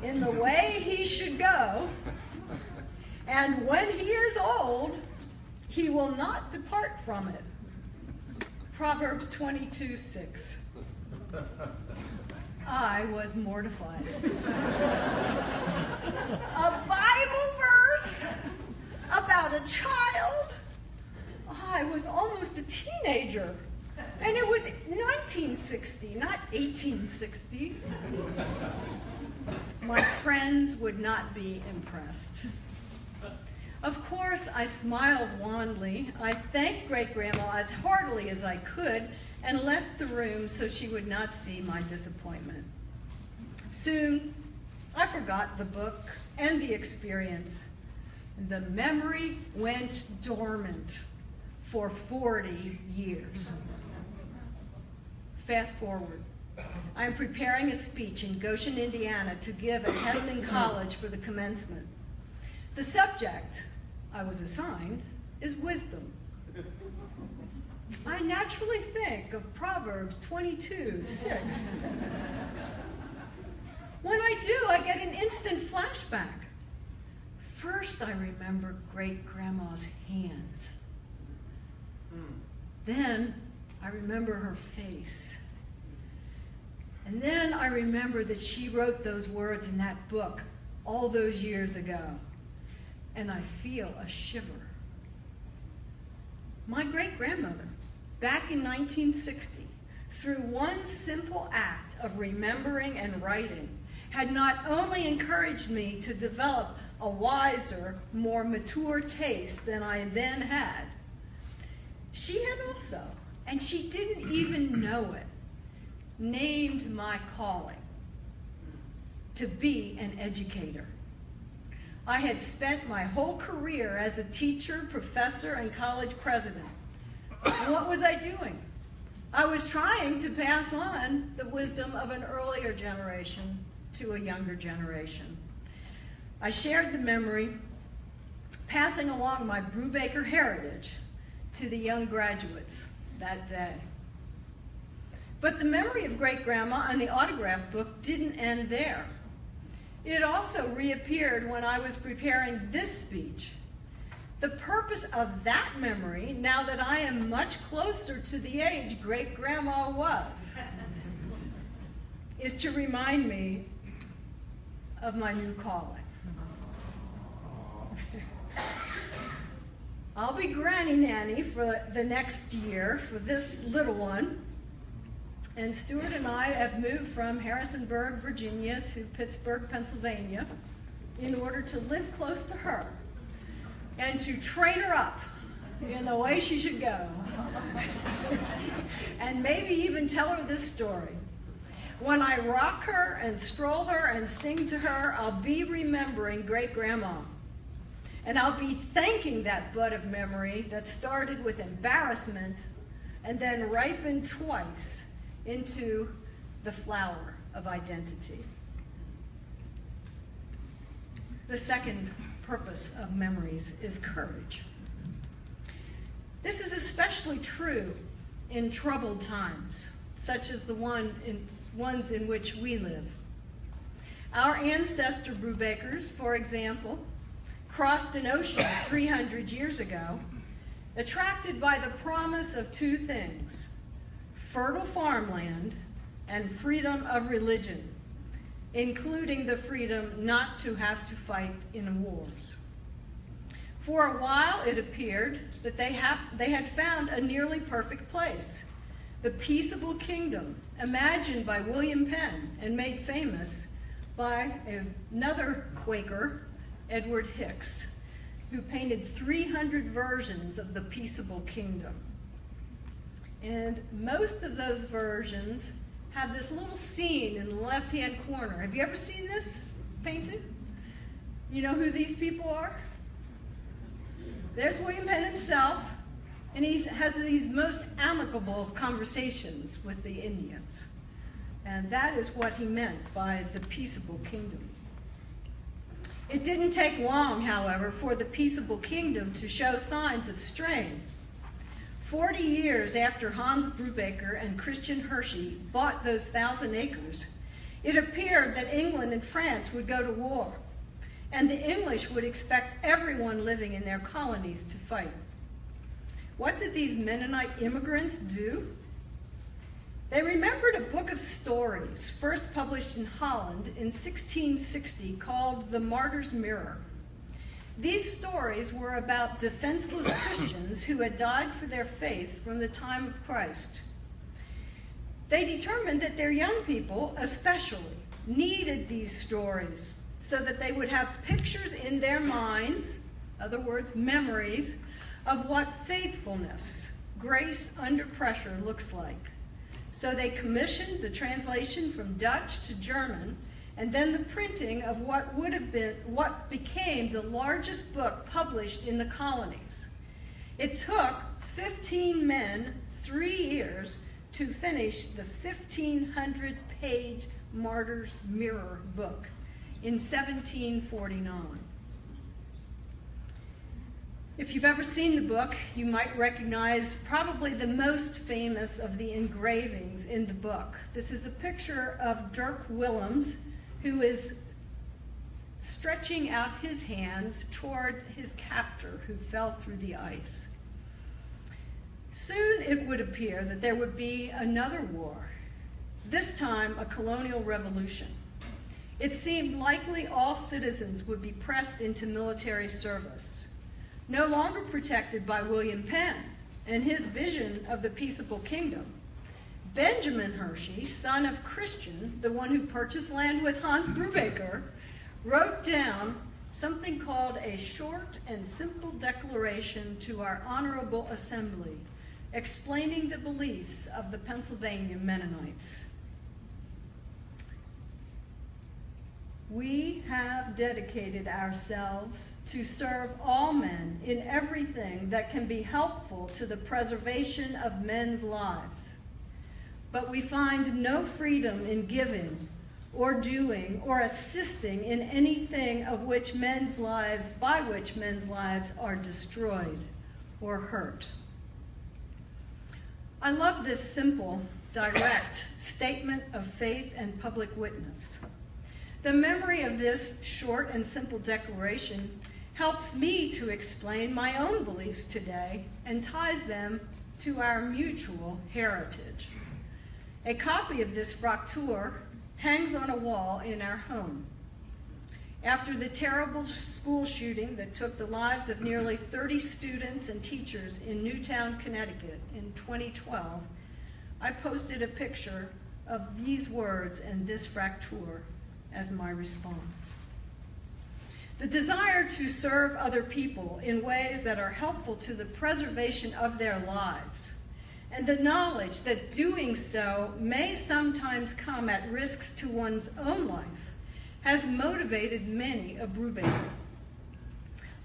in the way he should go, and when he is old, he will not depart from it. Proverbs 22:6. I was mortified. A Bible verse about a child? I was almost a teenager. And it was 1960, not 1860. My friends would not be impressed. Of course, I smiled wanly. I thanked Great-Grandma as heartily as I could and left the room so she would not see my disappointment. Soon, I forgot the book and the experience. The memory went dormant for 40 years. Fast forward. I am preparing a speech in Goshen, Indiana to give at Heston College for the commencement. The subject I was assigned is wisdom. I naturally think of Proverbs 22:6. When I do, I get an instant flashback. First, I remember Great-Grandma's hands. Then, I remember her face. And then I remember that she wrote those words in that book all those years ago. And I feel a shiver. My great-grandmother, back in 1960, through one simple act of remembering and writing, had not only encouraged me to develop a wiser, more mature taste than I then had, she had also, and she didn't even know it, named my calling to be an educator. I had spent my whole career as a teacher, professor, and college president. And what was I doing? I was trying to pass on the wisdom of an earlier generation to a younger generation. I shared the memory, passing along my Brubaker heritage to the young graduates that day. But the memory of Great-Grandma and the autograph book didn't end there. It also reappeared when I was preparing this speech. The purpose of that memory, now that I am much closer to the age Great-Grandma was, is to remind me of my new calling. I'll be granny nanny for the next year for this little one. And Stuart and I have moved from Harrisonburg, Virginia to Pittsburgh, Pennsylvania in order to live close to her and to train her up in the way she should go. And maybe even tell her this story. When I rock her and stroll her and sing to her, I'll be remembering Great-Grandma. And I'll be thanking that bud of memory that started with embarrassment and then ripened twice into the flower of identity. The second purpose of memories is courage. This is especially true in troubled times, such as the ones in which we live. Our ancestor Brubakers, for example, crossed an ocean 300 years ago, attracted by the promise of two things: fertile farmland and freedom of religion, including the freedom not to have to fight in wars. For a while, it appeared that they had found a nearly perfect place, the peaceable kingdom, imagined by William Penn and made famous by another Quaker, Edward Hicks, who painted 300 versions of the peaceable kingdom. And most of those versions have this little scene in the left-hand corner. Have you ever seen this painted? You know who these people are? There's William Penn himself, and he has these most amicable conversations with the Indians. And that is what he meant by the peaceable kingdom. It didn't take long, however, for the peaceable kingdom to show signs of strain. 40 years after Hans Brubaker and Christian Hershey bought those 1,000 acres, It appeared that England and France would go to war, and the English would expect everyone living in their colonies to fight. What did these Mennonite immigrants do? They remembered a book of stories first published in Holland in 1660 called The Martyr's Mirror. These stories were about defenseless Christians who had died for their faith from the time of Christ. They determined that their young people, especially, needed these stories so that they would have pictures in their minds, in other words, memories, of what faithfulness, grace under pressure looks like. So they commissioned the translation from Dutch to German, and then the printing of what became the largest book published in the colonies. It took 15 men 3 years to finish the 1,500-page Martyr's Mirror book in 1749. If you've ever seen the book, you might recognize probably the most famous of the engravings in the book. This is a picture of Dirk Willems, who is stretching out his hands toward his captor who fell through the ice. Soon it would appear that there would be another war, this time a colonial revolution. It seemed likely all citizens would be pressed into military service, no longer protected by William Penn and his vision of the peaceable kingdom. Benjamin Hershey, son of Christian, the one who purchased land with Hans Brubaker, wrote down something called a short and simple declaration to our honorable assembly, explaining the beliefs of the Pennsylvania Mennonites. We have dedicated ourselves to serve all men in everything that can be helpful to the preservation of men's lives. But we find no freedom in giving or doing or assisting in anything by which men's lives are destroyed or hurt. I love this simple, direct statement of faith and public witness. The memory of this short and simple declaration helps me to explain my own beliefs today and ties them to our mutual heritage. A copy of this fraktur hangs on a wall in our home. After the terrible school shooting that took the lives of nearly 30 students and teachers in Newtown, Connecticut in 2012, I posted a picture of these words and this fraktur as my response. The desire to serve other people in ways that are helpful to the preservation of their lives, and the knowledge that doing so may sometimes come at risks to one's own life, has motivated many a Brubaker.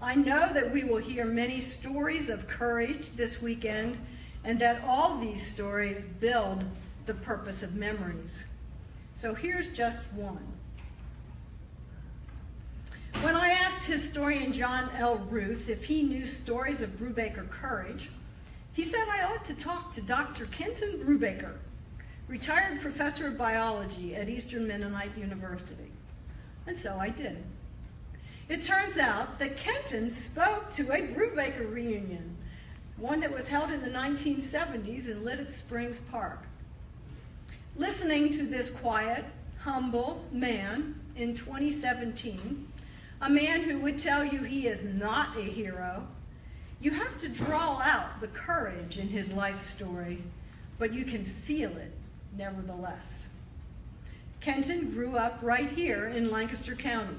I know that we will hear many stories of courage this weekend, and that all these stories build the purpose of memories. So here's just one. When I asked historian John L. Ruth if he knew stories of Brubaker courage, he said I ought to talk to Dr. Kenton Brubaker, retired professor of biology at Eastern Mennonite University. And so I did. It turns out that Kenton spoke to a Brubaker reunion, one that was held in the 1970s in Lidditz Springs Park. Listening to this quiet, humble man in 2017, a man who would tell you he is not a hero, you have to draw out the courage in his life story, but you can feel it nevertheless. Kenton grew up right here in Lancaster County.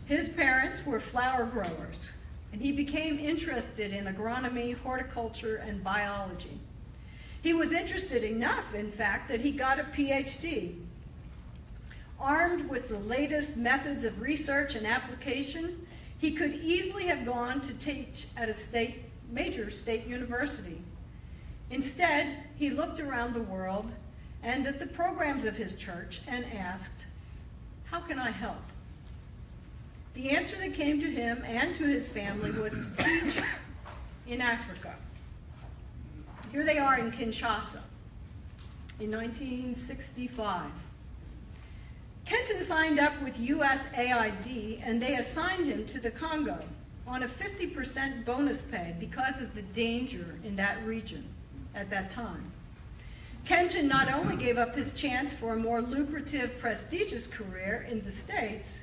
His parents were flower growers, and he became interested in agronomy, horticulture, and biology. He was interested enough, in fact, that he got a PhD. Armed with the latest methods of research and application, he could easily have gone to teach at a major state university. Instead, he looked around the world and at the programs of his church and asked, "How can I help?" The answer that came to him and to his family was to teach in Africa. Here they are in Kinshasa in 1965. signed up with USAID, and they assigned him to the Congo on a 50% bonus pay because of the danger in that region at that time. Kenton not only gave up his chance for a more lucrative, prestigious career in the States,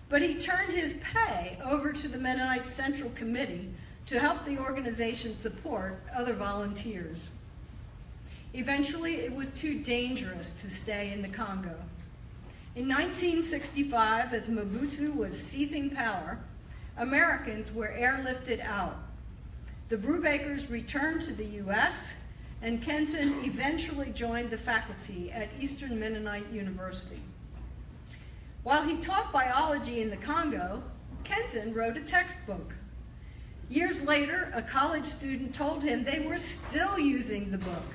but he turned his pay over to the Mennonite Central Committee to help the organization support other volunteers. Eventually, it was too dangerous to stay in the Congo. In 1965, as Mobutu was seizing power, Americans were airlifted out. The Brubakers returned to the US, and Kenton eventually joined the faculty at Eastern Mennonite University. While he taught biology in the Congo, Kenton wrote a textbook. Years later, a college student told him they were still using the book,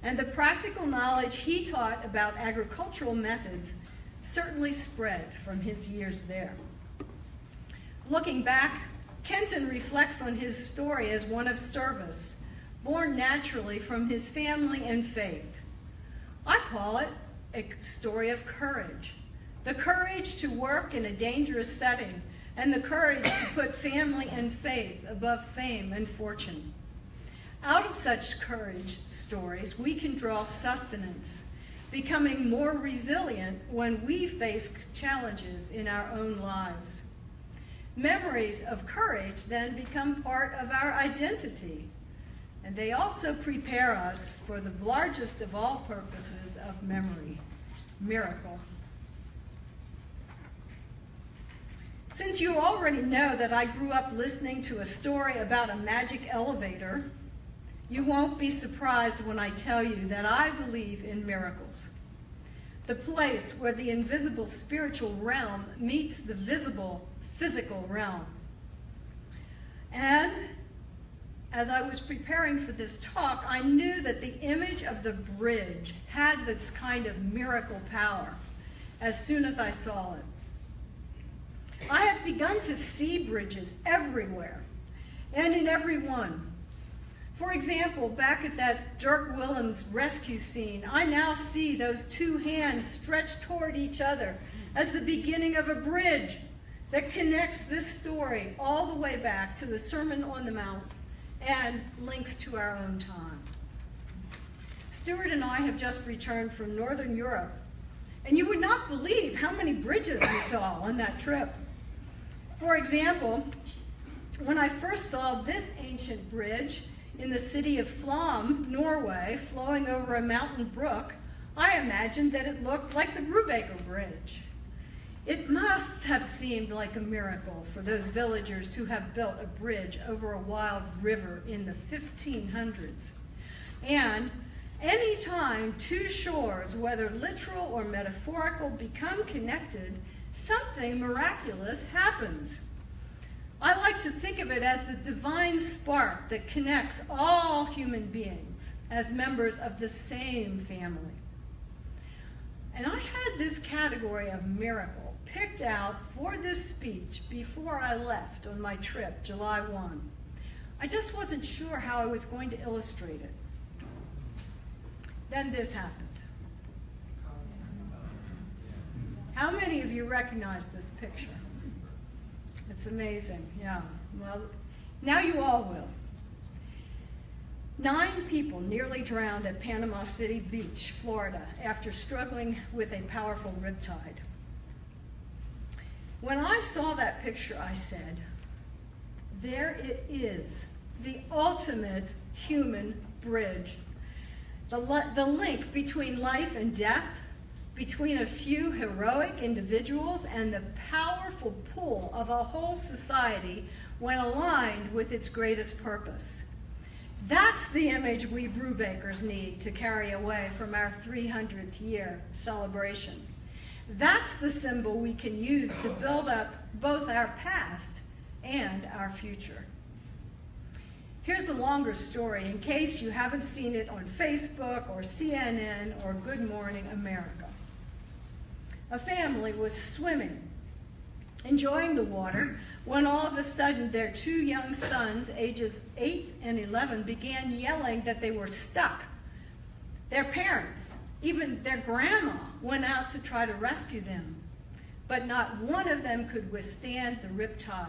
and the practical knowledge he taught about agricultural methods certainly spread from his years there. Looking back, Kenton reflects on his story as one of service, born naturally from his family and faith. I call it a story of courage. The courage to work in a dangerous setting, and the courage to put family and faith above fame and fortune. Out of such courage stories, we can draw sustenance, becoming more resilient when we face challenges in our own lives. Memories of courage then become part of our identity, and they also prepare us for the largest of all purposes of memory, miracle. Since you already know that I grew up listening to a story about a magic elevator, you won't be surprised when I tell you that I believe in miracles. The place where the invisible spiritual realm meets the visible physical realm. And as I was preparing for this talk, I knew that the image of the bridge had this kind of miracle power as soon as I saw it. I have begun to see bridges everywhere and in every one. For example, back at that Dirk Willems rescue scene, I now see those two hands stretched toward each other as the beginning of a bridge that connects this story all the way back to the Sermon on the Mount and links to our own time. Stuart and I have just returned from Northern Europe, and you would not believe how many bridges we saw on that trip. For example, when I first saw this ancient bridge in the city of Flom, Norway, flowing over a mountain brook, I imagined that it looked like the Brubaker Bridge. It must have seemed like a miracle for those villagers to have built a bridge over a wild river in the 1500s. And any time two shores, whether literal or metaphorical, become connected, something miraculous happens. I like to think of it as the divine spark that connects all human beings as members of the same family. And I had this category of miracle picked out for this speech before I left on my trip, July 1. I just wasn't sure how I was going to illustrate it. Then this happened. How many of you recognize this picture? It's amazing, yeah. Well, now you all will. 9 people nearly drowned at Panama City Beach, Florida, after struggling with a powerful riptide. When I saw that picture, I said, there it is, the ultimate human bridge. The link between life and death, between a few heroic individuals and the powerful pull of a whole society when aligned with its greatest purpose. That's the image we Brubakers need to carry away from our 300th year celebration. That's the symbol we can use to build up both our past and our future. Here's the longer story in case you haven't seen it on Facebook or CNN or Good Morning America. A family was swimming, enjoying the water, when all of a sudden their 2 young sons, ages 8 and 11, began yelling that they were stuck. Their parents, Even their grandma went out to try to rescue them, but not one of them could withstand the riptide.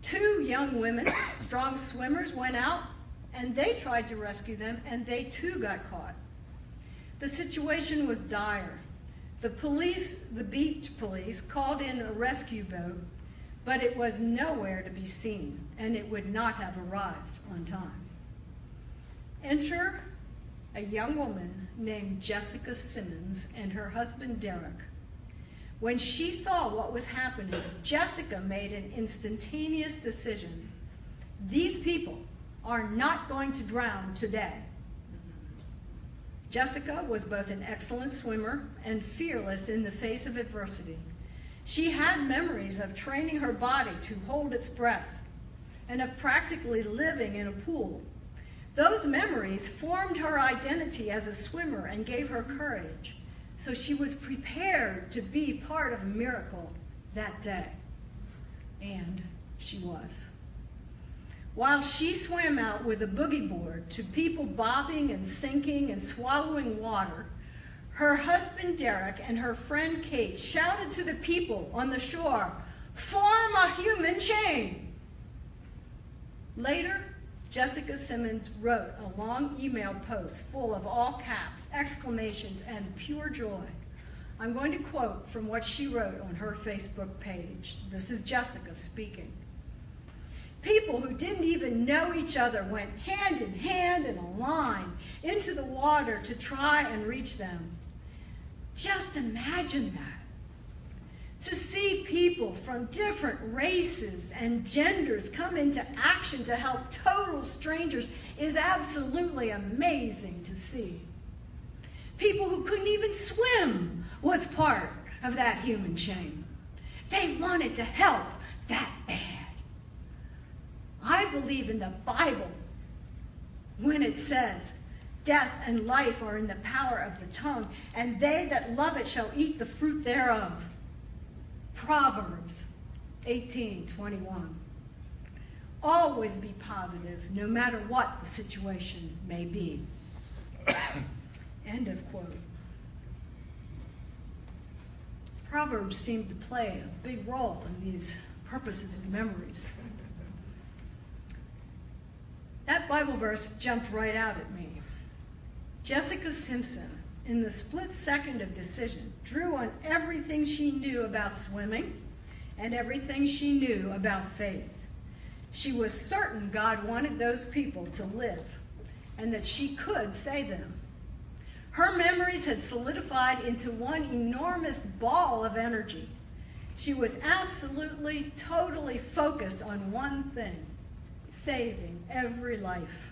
2 young women, strong swimmers, went out and they tried to rescue them, and they too got caught. The situation was dire. The beach police, called in a rescue boat, but it was nowhere to be seen, and it would not have arrived on time. Enter a young woman named Jessica Simmons and her husband Derek. When she saw what was happening, Jessica made an instantaneous decision. These people are not going to drown today. Jessica was both an excellent swimmer and fearless in the face of adversity. She had memories of training her body to hold its breath and of practically living in a pool. Those memories formed her identity as a swimmer and gave her courage. So she was prepared to be part of a miracle that day. And she was. While she swam out with a boogie board to people bobbing and sinking and swallowing water, her husband Derek and her friend Kate shouted to the people on the shore, "Form a human chain!" Later, Jessica Simmons wrote a long email post full of all caps, exclamations, and pure joy. I'm going to quote from what she wrote on her Facebook page. This is Jessica speaking. People who didn't even know each other went hand in hand in a line into the water to try and reach them. Just imagine that. To see people from different races and genders come into action to help total strangers is absolutely amazing to see. People who couldn't even swim was part of that human chain. They wanted to help that bad. I believe in the Bible when it says, "Death and life are in the power of the tongue, and they that love it shall eat the fruit thereof." Proverbs 18:21. Always be positive, no matter what the situation may be. End of quote. Proverbs seem to play a big role in these purposes and memories. That Bible verse jumped right out at me. Jessica Simpson, in the split second of decision, drew on everything she knew about swimming and everything she knew about faith. She was certain God wanted those people to live and that she could save them. Her memories had solidified into one enormous ball of energy. She was absolutely, totally focused on one thing: saving every life.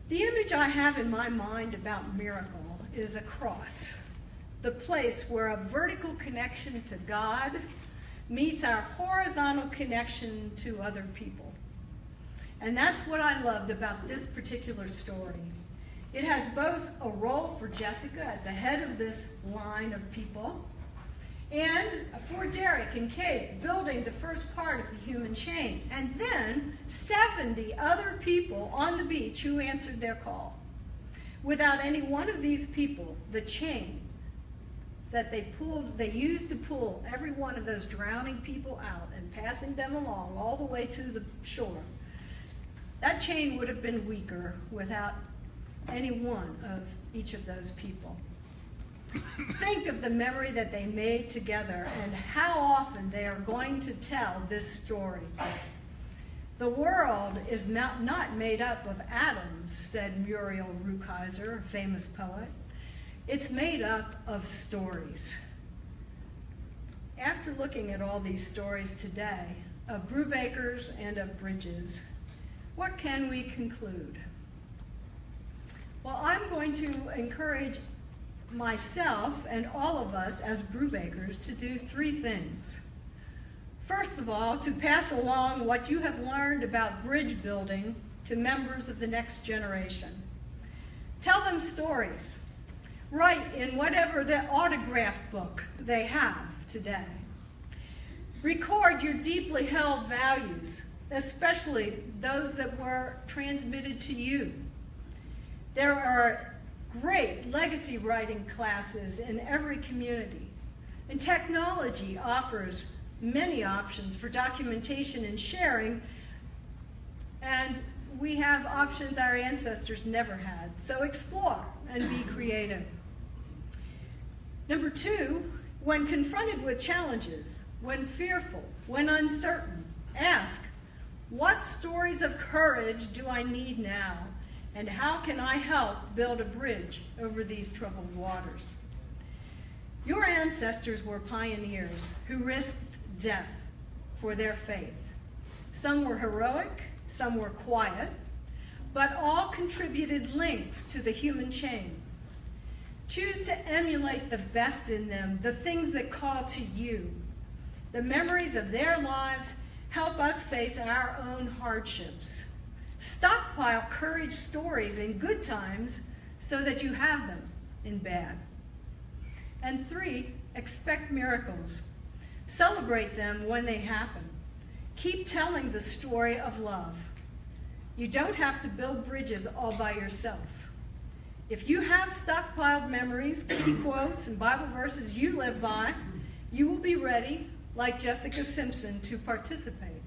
The image I have in my mind about miracle is a cross, the place where a vertical connection to God meets our horizontal connection to other people. And that's what I loved about this particular story. It has both a role for Jessica at the head of this line of people, and for Derek and Kate, building the first part of the human chain, and then 70 other people on the beach who answered their call. Without any one of these people, the chain that they used to pull every one of those drowning people out and passing them along all the way to the shore, that chain would have been weaker without any one of each of those people. Think of the memory that they made together and how often they are going to tell this story. The world is not made up of atoms, said Muriel Rukeyser, a famous poet. It's made up of stories. After looking at all these stories today, of Brubakers and of bridges, what can we conclude? Well, I'm going to encourage myself and all of us as Brubakers to do 3 things. First of all, to pass along what you have learned about bridge building to members of the next generation. Tell them stories. Write in whatever the autograph book they have today. Record your deeply held values, especially those that were transmitted to you. There are great legacy writing classes in every community, and technology offers many options for documentation and sharing, and we have options our ancestors never had. So explore and be creative. Number 2, when confronted with challenges, when fearful, when uncertain, ask, what stories of courage do I need now? And how can I help build a bridge over these troubled waters? Your ancestors were pioneers who risked death for their faith. Some were heroic, some were quiet, but all contributed links to the human chain. Choose to emulate the best in them, the things that call to you. The memories of their lives help us face our own hardships. Stockpile courage stories in good times so that you have them in bad. And 3, expect miracles. Celebrate them when they happen. Keep telling the story of love. You don't have to build bridges all by yourself. If you have stockpiled memories, key quotes, and Bible verses you live by, you will be ready, like Jessica Simpson, to participate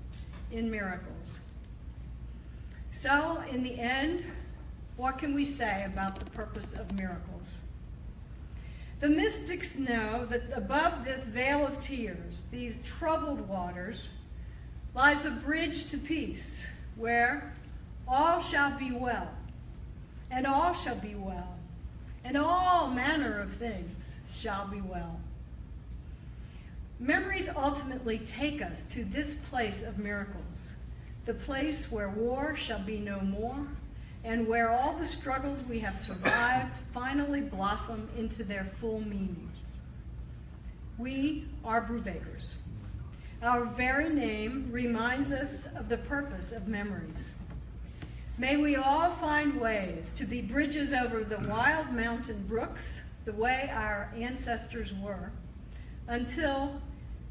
in miracles. So, in the end, what can we say about the purpose of miracles? The mystics know that above this veil of tears, these troubled waters, lies a bridge to peace, where all shall be well, and all shall be well, and all manner of things shall be well. Memories ultimately take us to this place of miracles, the place where war shall be no more, and where all the struggles we have survived finally blossom into their full meaning. We are Brubakers. Our very name reminds us of the purpose of memories. May we all find ways to be bridges over the wild mountain brooks, the way our ancestors were, until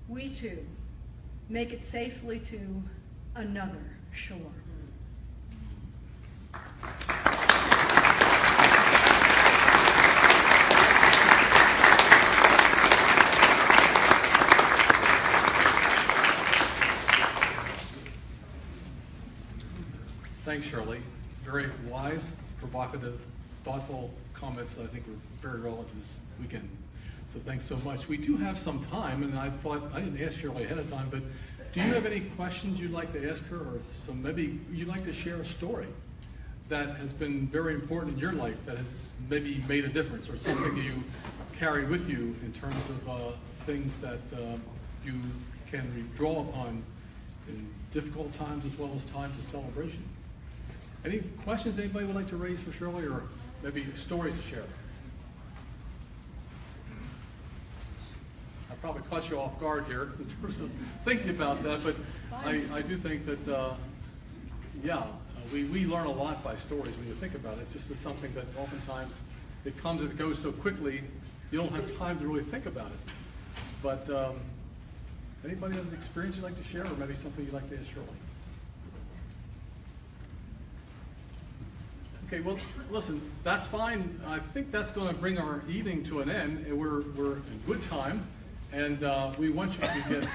we too make it safely to another shore. Thanks, Shirley. Very wise, provocative, thoughtful comments that I think were very relevant to this weekend. So thanks so much. We do have some time, and I thought, I didn't ask Shirley ahead of time, but do you have any questions you'd like to ask her, or some maybe you'd like to share a story that has been very important in your life, that has maybe made a difference, or something that you carry with you in terms of things that you can draw upon in difficult times as well as times of celebration? Any questions anybody would like to raise for Shirley, or maybe stories to share? I probably caught you off guard here in terms of thinking about that, but I do think that, we learn a lot by stories when you think about it. It's just something that oftentimes it comes and it goes so quickly, you don't have time to really think about it. But anybody has an experience you'd like to share, or maybe something you'd like to ask Shirley? Okay, well, listen, that's fine. I think that's going to bring our evening to an end. We're in good time, and we want you to get